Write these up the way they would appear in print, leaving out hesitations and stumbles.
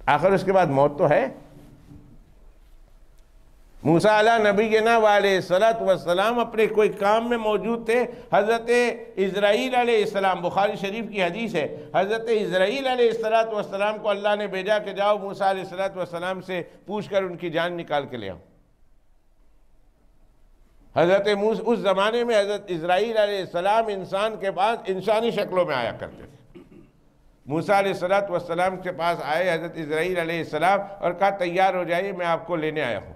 آخر اس کے بعد موت تو ہے۔ موسیٰ علیہ نبینا علیہ السلام اپنے کوئی کام میں موجود تھے، حضرت اسرائیل علیہ السلام، بخاری شریف کی حدیث ہے، حضرت اسرائیل علیہ السلام کو اللہ نے بھیجا کہ جاؤ موسیٰ علیہ السلام سے پوچھ کر ان کی جان نکال کے لے آؤ۔ حضرت موسیٰ اس زمانے میں حضرت اسرائیل علیہ السلام انسان کے پاس انسانی شکلوں میں آیا کرتے تھے۔ موسیٰ علیہ السلام کے پاس آئے حضرت اسرائیل علیہ السلام اور کہا تیار ہو جائیے، میں آپ کو لینے آیا ہوں،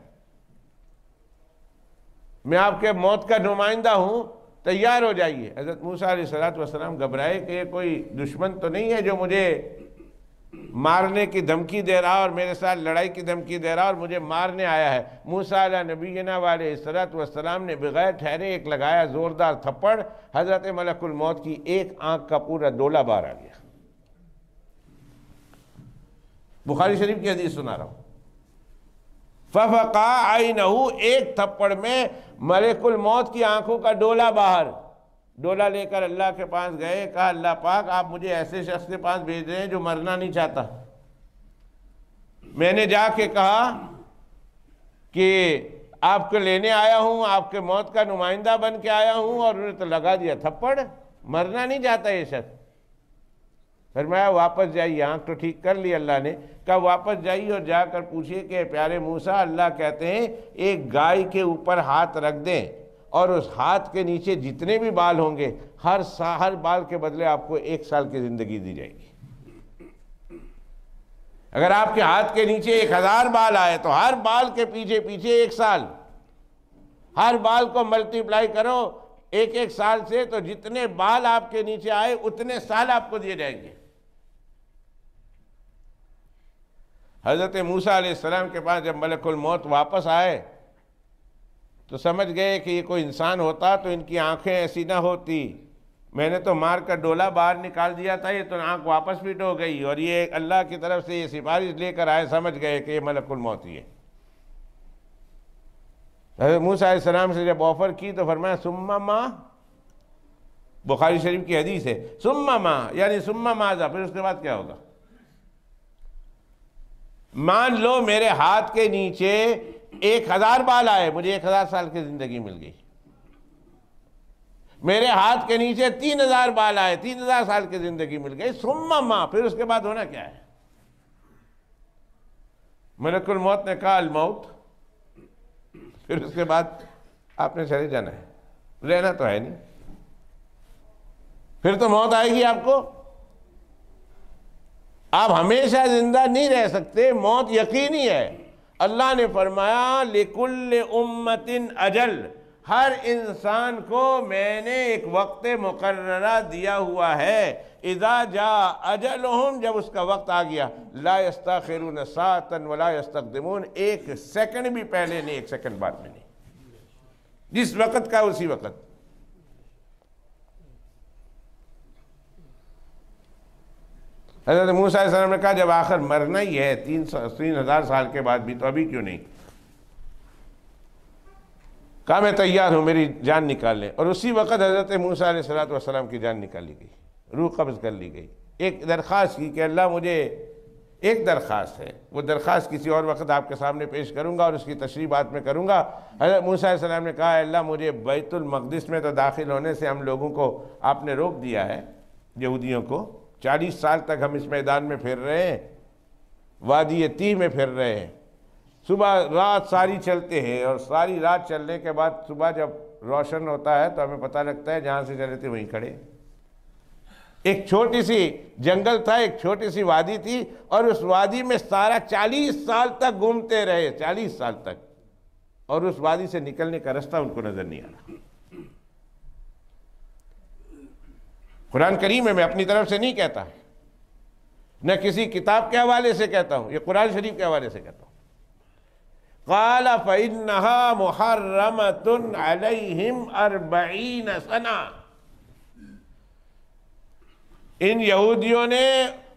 میں آپ کے موت کا نمائندہ ہوں، تیار ہو جائیے۔ حضرت موسیٰ علیہ السلام گھبرائے کہ یہ کوئی دشمن تو نہیں ہے جو مجھے مارنے کی دھمکی دے رہا اور میرے ساتھ لڑائی کی دھمکی دے رہا اور مجھے مارنے آیا ہے۔ موسیٰ علیہ نبینا علیہ السلام نے بغیر ٹھہرے ایک لگایا زوردار تھپڑ، حضرت ملک الموت کی ایک آنکھ کا پورا ڈولا باہر آ گیا۔ بخاری شریف کی حدیث سنا رہا ہوں۔ فَفَقَعَ عَيْنَهُ، ایک تھپڑ میں ملک الموت کی آنکھوں کا ڈولا باہر۔ ڈولا لے کر اللہ کے پاس گئے، کہا اللہ پاک آپ مجھے ایسے شخص کے پاس بھیج رہے ہیں جو مرنا نہیں چاہتا۔ میں نے جا کے کہا کہ آپ کو لینے آیا ہوں، آپ کے موت کا نمائندہ بن کے آیا ہوں، اور انہوں نے تو لگا دیا تھپڑ، مرنا نہیں چاہتا یہ شخص۔ فرمایا واپس جائیے، آنکھ تو ٹھیک کر لی اللہ نے، کہا واپس جائیے اور جا کر پوچھئے کہ پیارے موسیٰ اللہ کہتے ہیں ایک گائے کے اوپر ہاتھ رکھ دیں اور اس ہاتھ کے نیچے جتنے بھی بال ہوں گے ہر بال کے بدلے آپ کو 1 سال کی زندگی دی جائے گی۔ اگر آپ کے ہاتھ کے نیچے 1000 بال آئے تو ہر بال کے پیچھے 1 سال، ہر بال کو ملٹیپلائی کرو 1 سال سے، تو جتنے بال آپ کے نیچے آئے اتنے سال آپ کو دیے جائیں گے۔ حضرت موسیٰ علیہ السلام کے پاس جب ملک الموت واپس آئے تو سمجھ گئے کہ یہ کوئی انسان ہوتا تو ان کی آنکھیں ایسی نہ ہوتی، میں نے تو مار کر ڈولا باہر نکال دیا تھا، یہ تو آنکھ واپس فٹ ہو گئی، اور یہ اللہ کی طرف سے یہ سفارش لے کر آئے، سمجھ گئے کہ یہ ملک الموت ہی ہے۔ حضرت موسیٰ علیہ السلام سے جب آفر کی تو فرمایا ثم ما، بخاری شریف کی حدیث ہے، ثم ما یعنی ثم ماذا، پھر اس کے بعد کیا ہوگا؟ مان لو میرے ہاتھ کے نیچے 1000 بال آئے، مجھے 1000 سال کی زندگی مل گئی۔ میرے ہاتھ کے نیچے 3000 بال آئے، 3000 سال کی زندگی مل گئی۔ ثم ما، پھر اس کے بعد ہونا کیا ہے؟ ملک الموت نے کہا الموت، پھر اس کے بعد آپ نے چلے جانا ہے، رہنا تو ہے نہیں، پھر تو موت آئے گی آپ کو، آپ ہمیشہ زندہ نہیں رہ سکتے، موت یقینی ہے۔ اللہ نے فرمایا لِكُلِّ أُمَّةٍ أَجَلٍ، ہر انسان کو میں نے ایک وقت مقررہ دیا ہوا ہے، اذا جاء اجلہم، جب اس کا وقت آ گیا، لا يستاخرون ساعة ولا يستقدمون، 1 سیکنڈ بھی پہلے نہیں، 1 سیکنڈ بعد میں نہیں، جس وقت کا اسی وقت۔ حضرت موسیٰ علیہ السلام نے کہا جب آخر مرنا ہی ہے 3000 سال کے بعد بھی، تو ابھی کیوں نہیں؟ کہا میں تیار ہوں، میری جان نکال لیں، اور اسی وقت حضرت موسیٰ علیہ السلام کی جان نکالی گئی، روح قبض کر لی گئی۔ ایک درخواست کی کہ اللہ مجھے ایک درخواست ہے، وہ درخواست کسی اور وقت آپ کے سامنے پیش کروں گا اور اس کی تشریح بعد میں کروں گا۔ حضرت موسیٰ علیہ السلام نے کہا اللہ مجھے بیت المقدس میں تو داخل ہونے سے ہم لوگوں کو آپ نے روک دیا ہے، یہودیوں کو، 40 سال تک ہم اس میدان میں پھر رہے ہیں، وادی تیہ میں پھر رہے ہیں، صبح رات ساری چلتے ہیں، اور ساری رات چلنے کے بعد صبح جب روشن ہوتا ہے تو ہمیں پتہ لگتا ہے جہاں سے چلے تھے وہیں کھڑے۔ ایک چھوٹی سی جنگل تھا، ایک چھوٹی سی وادی تھی، اور اس وادی میں سارا 40 سال تک گھومتے رہے، 40 سال تک، اور اس وادی سے نکلنے کا رستہ ان کو نظر نہیں آ رہا۔ قرآن کریم میں اپنی طرف سے نہیں کہتا، نہ کسی کتاب کے حوالے سے کہتا ہوں، یہ قرآن شریف کے حوالے سے کہتا ہوں۔ قال فإنها محرمة عليهم 40 سنة، ان یہودیوں نے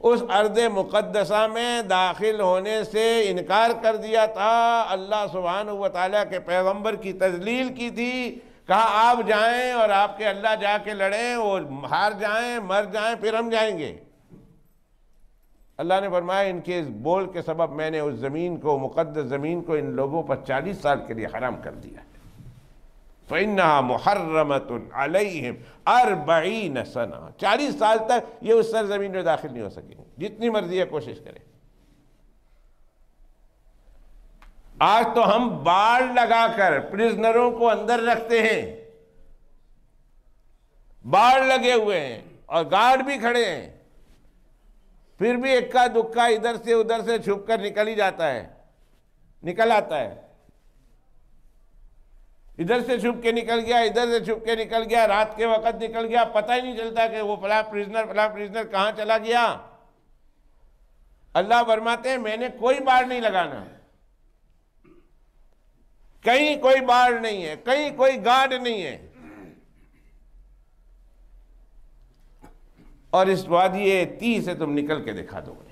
اس ارض مقدسہ میں داخل ہونے سے انکار کر دیا تھا، اللہ سبحانہ وتعالیٰ کے پیغمبر کی تذلیل کی تھی، کہا آپ جائیں اور آپ کے اللہ جا کے لڑیں، اور ہار جائیں مر جائیں پھر ہم جائیں گے۔ اللہ نے فرمایا ان کے اس بول کے سبب میں نے اس زمین کو، مقدس زمین کو، ان لوگوں پر 40 سال کے لیے حرام کر دیا ہے۔ فَإِنَّهَا مُحَرَّمَةٌ عَلَيْهِمْ 40 سنہ، 40 سال تک یہ اس سرزمین میں داخل نہیں ہو سکیں گے، جتنی مرضی ہے کوشش کریں۔ آج تو ہم باڑ لگا کر پرزنروں کو اندر رکھتے ہیں، باڑ لگے ہوئے ہیں اور گارڈ بھی کھڑے ہیں، پھر بھی اکا دکا ادھر سے ادھر سے چھپ کر نکل ہی جاتا ہے، نکل آتا ہے، ادھر سے چھپ کے نکل گیا، ادھر سے چھپ کے نکل گیا، رات کے وقت نکل گیا، پتہ ہی نہیں چلتا کہ وہ فلاں پرزنر کہاں چلا گیا۔ اللہ فرماتے ہیں میں نے کوئی باڑ نہیں لگانا، کہیں کوئی باڑ نہیں ہے، کہیں کوئی گارڈ نہیں ہے، اور اس وادی تیہ سے تم نکل کے دکھا دو گے۔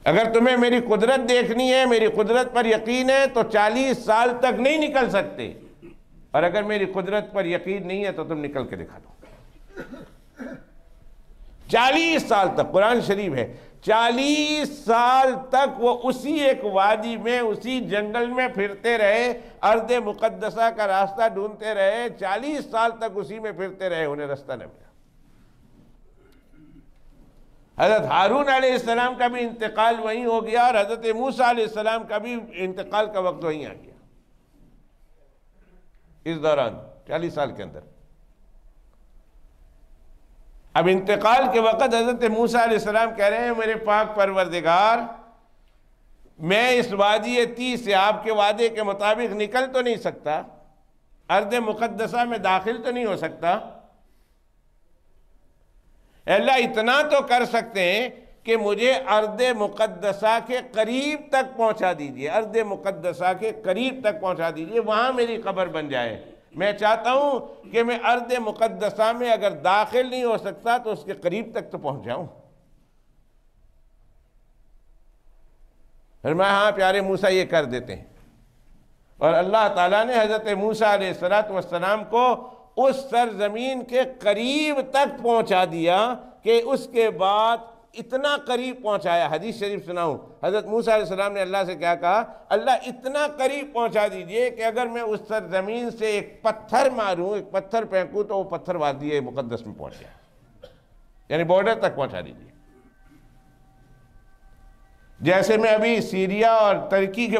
اگر تمہیں میری قدرت دیکھنی ہے، میری قدرت پر یقین ہے تو 40 سال تک نہیں نکل سکتے، اور اگر میری قدرت پر یقین نہیں ہے تو تم نکل کے دکھا دو۔ 40 سال تک، قرآن شریف ہے، 40 سال تک وہ اسی ایک وادی میں، اسی جنگل میں پھرتے رہے، ارض مقدسہ کا راستہ ڈھونڈتے رہے، 40 سال تک اسی میں پھرتے رہے، انہیں راستہ نہ ملا۔ حضرت ہارون علیہ السلام کا بھی انتقال وہیں ہو گیا، اور حضرت موسیٰ علیہ السلام کا بھی انتقال کا وقت وہیں آ گیا، اس دوران 40 سال کے اندر۔ اب انتقال کے وقت حضرت موسیٰ علیہ السلام کہہ رہے ہیں میرے پاک پروردگار، میں اس وادی تیہ سے آپ کے وعدے کے مطابق نکل تو نہیں سکتا، ارض مقدسہ میں داخل تو نہیں ہو سکتا، اللہ اتنا تو کر سکتے ہیں کہ مجھے ارض مقدسہ کے قریب تک پہنچا دیجئے، ارض مقدسہ کے قریب تک پہنچا دیجئے، وہاں میری قبر بن جائے۔ میں چاہتا ہوں کہ میں ارض مقدسہ میں اگر داخل نہیں ہو سکتا تو اس کے قریب تک تو پہنچ جاؤں۔ فرمایا ہاں پیارے موسیٰ یہ کر دیتے ہیں، اور اللہ تعالیٰ نے حضرت موسیٰ علیہ السلام کو اس سرزمین کے قریب تک پہنچا دیا کہ اس کے بعد اتنا قریب پہنچایا۔ حدیث شریف سناؤں، حضرت موسیٰ علیہ السلام نے اللہ سے کیا کہا، اللہ اتنا قریب پہنچا دیجئے کہ اگر میں اس سرزمین سے ایک پتھر ماروں، ایک پتھر پھینکوں تو وہ پتھر وادی مقدس میں پہنچ جائے، یعنی بارڈر تک پہنچا دیجئے۔ جیسے میں ابھی سیریا اور ترکی کے